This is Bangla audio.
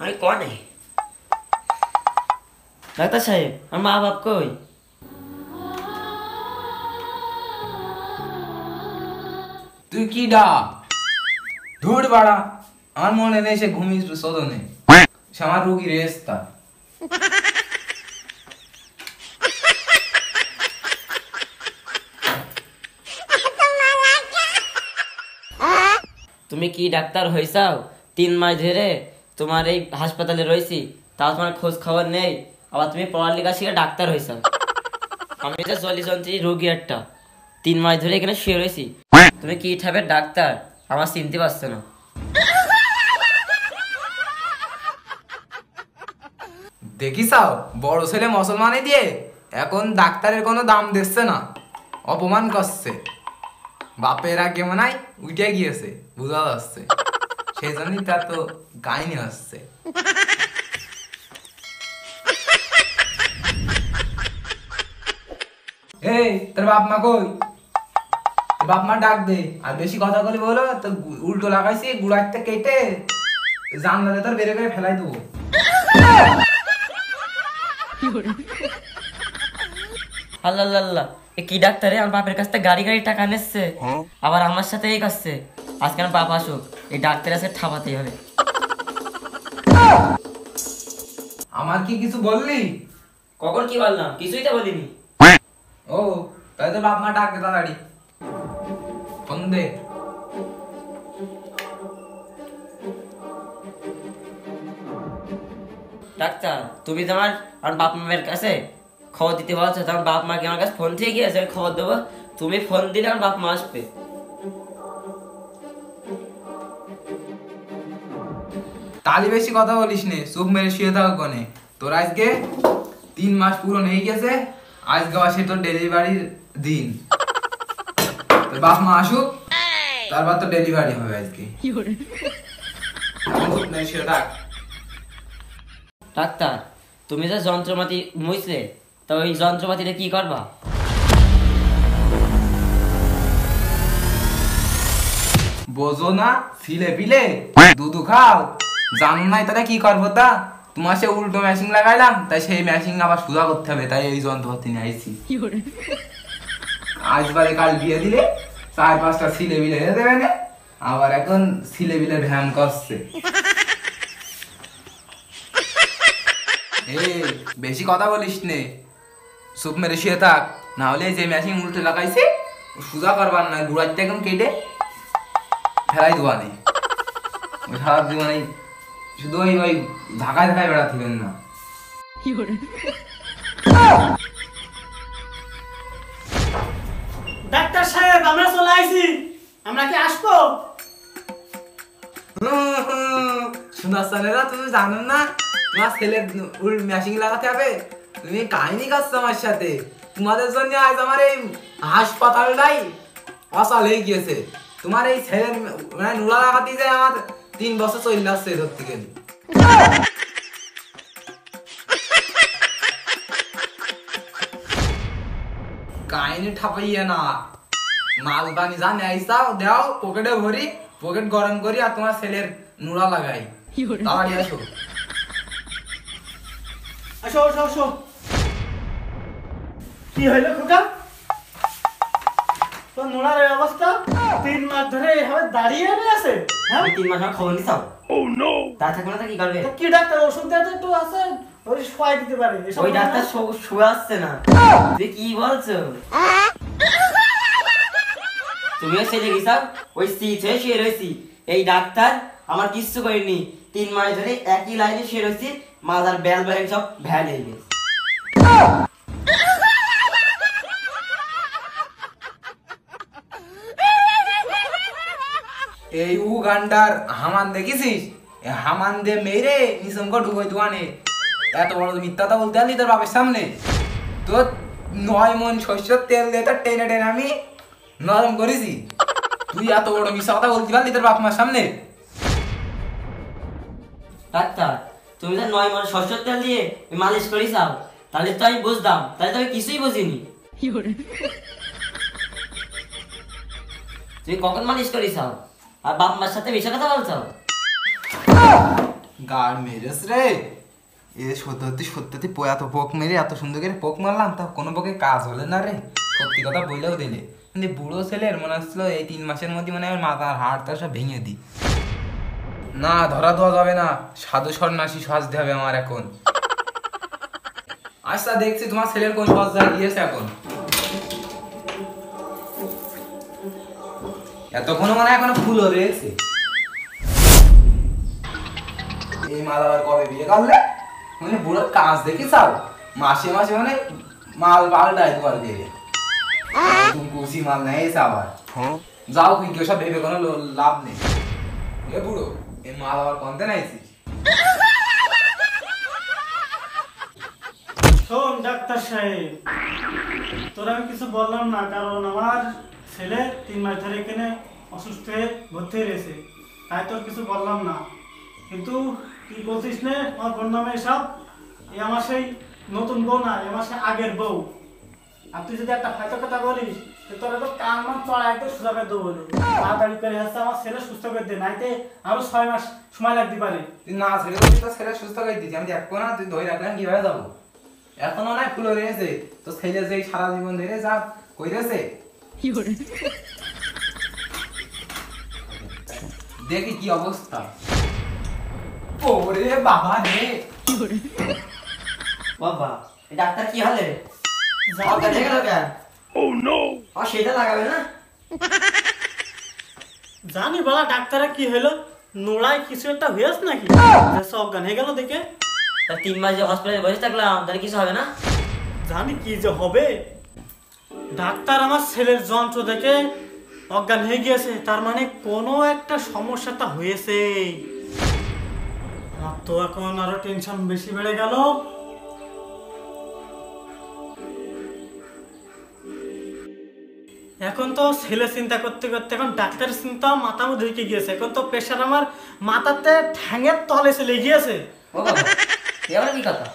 अरे कौन है? ডাক্তার সাহেব, আমার মা বাপ কই? তুই কি ডা ধুর বাড়া, আমার মনে নেই সে ঘুমিয়ে শোধনে সে আমার রুগী রেস্তা। তুমি কি ডাক্তার হইছাও? 3 মাস ধরে তোমার এই হাসপাতালে রয়েছি, তাও তোমার খোঁজ খবর নেই। আবার তুমি পড়ালেখা শিখে ডাক্তার হইছাও। আমি যে জলিযন্ত্রী রোগী একটা 3 মাস ধরে এখানে শুয়ে রয়েছি, তুমি কি টাইপের ডাক্তার আমার চিনতে পারছো না? দেখিসাও বড় ছেলে মুসলমানে দিয়ে এখন ডাক্তারের কোনো দাম দিচ্ছে না, অপমান করছে। বাপের আগে মনে হয় উঠে গিয়েছে, বোঝা যাচ্ছে। সেই জন্যই তার তো কাহিনী হচ্ছে। এই তোর বাপ মা কই? বাপ মা ডাক দে, আর বেশি কথা বলি বলো তো উল্টো লাগাইছি গুড়াইতে কেটে জানলাতে তোর বেরে করে ফেলাই দেবো। আল্লাহ আল্লাহ, এ কি ডাক্তারে আমার বাপের কাছ থেকে গাড়ি গাড়ি টাকা নিচ্ছে, আবার আমার সাথে এই করছে। আজকে আমার বাপ আসুক, এই ডাক্তার আছে ঠাপাতেই হবে। আমার কি কিছু বললি? কখন কি বললাম? কিছুই তো বলিনি। ও তাই তো বাপ মা ডাক দে তাড়াতাড়ি, ফোন দে। ডাক্তার, তুমি তোমার আমার বাপ মায়ের কাছে খবর দিতে বলছো, তোমার বাপ মা কি আমার কাছে ফোন থেকে গিয়েছে খবর দেবো? তুমি ফোন দিলে আমার বাপ মা আসবে। তালি বেশি কথা বলিস নে, চুপ মেরে শুয়ে থাক কোনে। তোর আজকে 3 মাস পুরো নেই গেছে, আজকে আসে তোর ডেলিভারির দিন। তোর বাপ মা আসুক, তারপর তো ডেলিভারি হবে আজকে। এখন চুপ মেরে শুয়ে থাক। ডাক্তার, তুমি যে যন্ত্রপাতি মুছলে, তো ওই যন্ত্রপাতিটা কি করবা? বোঝো না ছিলে পিলে দুধু খাও, জানো নাই তারা কি করবো? তা তোমার সে উল্টো মেশিন লাগাইলাম, তাই সেই মেশিন আবার সোজা করতে হবে, তাই এই যন্ত্রপাতি নিয়ে আইছি। আজবারে কাল বিয়ে দিলে 4-5টা ছিলে বিলে হয়ে দেবে না, আবার এখন ছিলে বিলে ভ্যান করছে। এই বেশি কথা বলিস নে, চুপ মেরে শুয়ে থাক, না হলে যে মেশিন উল্টে লাগাইছে সোজা করবার না, গুড়াইতে এখন কেটে ফেলাই দেওয়া নেই। সারা জীবনে শুধু ওই ঢাকায় ঢাকায় বেড়াতেবেন না। ডাক্তার সাহেব, আমরা চলে আইছি, আমরা কি আসবো? সুনাসানেরা তুমি জানো না তোমার ছেলের মেশিন লাগাতে হবে? তুমি কাহিনী করছো আমার সাথে। তোমাদের জন্য আজ আমার এই হাসপাতালটাই অচল হয়ে গিয়েছে। তোমার এই ছেলের মানে নুলা লাগাতে যায় আমার 3 বছর চলে আসছে ধরতে গেলে। কাহিনী ঠাপাইয়া না, মাল বানি জানে আইসাও দাও পকেটে ভরি, পকেট গরম করি আর তোমার ছেলের নুরা লাগাই। তাড়াতাড়ি আসো। আসো আসো আসো। কি হইলো খোকা? তো নোনার এই অবস্থা 3 মাস ধরে এভাবে দাঁড়িয়ে আছে? হ্যাঁ, 3 মাস আমার খবর নিছাও? ও নো, তা থাকলে না কি করবে? তো কি ডাক্তার ওষুধ দিতে একটু আছে, ওই শোয়াই দিতে পারে। ওই ডাক্তার শুয়ে আসছে না। তুই কি বলছো? তুমিও সেজে গেছাও, ওই সিট হয়ে শুয়ে রয়েছি। এই ডাক্তার আমার কিচ্ছু করেনি, 3 মাস ধরে একই লাইনে শুয়ে রয়েছি, মাথার বেল বেল সব ভ্যান হয়ে গেছে। এই উগান্ডার হামান দেখেছিস? হামান দে মেরে নিসঙ্গ ঢুকই দোয়ানে এত বড় মিথ্যাটা বলতে আনলি তোর বাপের সামনে? তোর 9 মন সর্ষের তেল দিয়ে তোর টেনে টেনে আমি নরম করেছি, তুই এত বড় মিথ্যা কথা বলতে পারলি তোর বাপ মার সামনে? ডাক্তার, তুমি তো 9 মানে সরষের তেল দিয়ে মালিশ করি চাও, তাহলে তো আমি বুঝতাম, তাহলে তো আমি কিছুই বুঝিনি। তুমি কখন মালিশ করি চাও আর বাপ মার সাথে মিশে কথা বলছো? গাড় মেরেস রে, এ সত্যি পোয়া তো পোক মেরে এত সুন্দর করে পোক মারলাম, তা কোনো পোকে কাজ হলে না রে, সত্যি কথা বললেও দিলে। কিন্তু বুড়ো ছেলের মনে হচ্ছিল এই 3 মাসের মধ্যে মানে আমার মাথার হাড়টা সব ভেঙে দিই। না ধরা দেওয়া যাবে না, সাধু সন্ন্যাসী সাজতে হবে আমার এখন। আচ্ছা দেখছি তোমার ছেলের কোন পর্যায়ে গিয়েছে এখন। এতক্ষণ মানে এখনো ফুল রয়েছে। এই মাল আবার কবে বিয়ে করলে? মানে বুড়োর কাজ দেখি চাও, মাসে মাসে মানে মাল পাল্টাই তোমার দিয়ে তুমি কুচি মাল নেই আবার যাও, কি সব ভেবে কোনো লাভ নেই। এ বুড়ো এই মাল আবার কনতে নাইছিস? শোন ডাক্তার সাহেব, তোর আমি কিছু বললাম না, কারণ আমার ছেলে 3 মাস ধরে এখানে অসুস্থ হয়ে ভর্তি রয়েছে, তাই তোর কিছু বললাম না। কিন্তু তুই বলছিস না আমার বোন নামে এসব, এ আমার সেই নতুন বউ না, এ আমার সেই আগের বউ। আর তুই যদি একটা ফাইতো কথা বলিস তোর তো কান মান চড়া একদম সোজা করে দেবো, বলে তাড়াতাড়ি করে আসছে আমার ছেলে সুস্থ করে দে, নাইতে আরো 6 মাস সময় লাগতে পারে। তুই না ছেড়ে দিচ্ছিস তো ছেলে সুস্থ করে দিচ্ছি, আমি দেখবো না তুই ধরে রাখলে কিভাবে যাবো? এখনো নাই ফুল রয়েছে তো ছেলে যে সারা জীবন ধরে যা কইরেছে, দেখি কি অবস্থা। ওরে বাবা রে, বাবা এই ডাক্তার কি হলে যাও দেখে গেল কেন? ও নো, আর সেটা লাগাবে না? জানি বলা ডাক্তারের কি হলো, নোড়ায় কিছু একটা হয়েছে নাকি, সব গান হয়ে গেল দেখে। তা 3 মাস যে হসপিটালে বসে থাকলাম, তাহলে কিছু হবে না? জানি কি যে হবে। ডাক্তার আমার ছেলের যন্ত্র দেখে অজ্ঞান হয়ে গিয়েছে, তার মানে কোনো একটা সমস্যাটা হয়েছে। আমার তো এখন আরো টেনশন বেশি বেড়ে গেল। এখন তো ছেলে চিন্তা করতে করতে এখন ডাক্তারের চিন্তা মাথা মধ্যে ঢুকে গিয়েছে, এখন তো প্রেশার আমার মাথাতে ঠ্যাঙের তলে চলে গিয়েছে। ও বাবা, এবার কি কথা?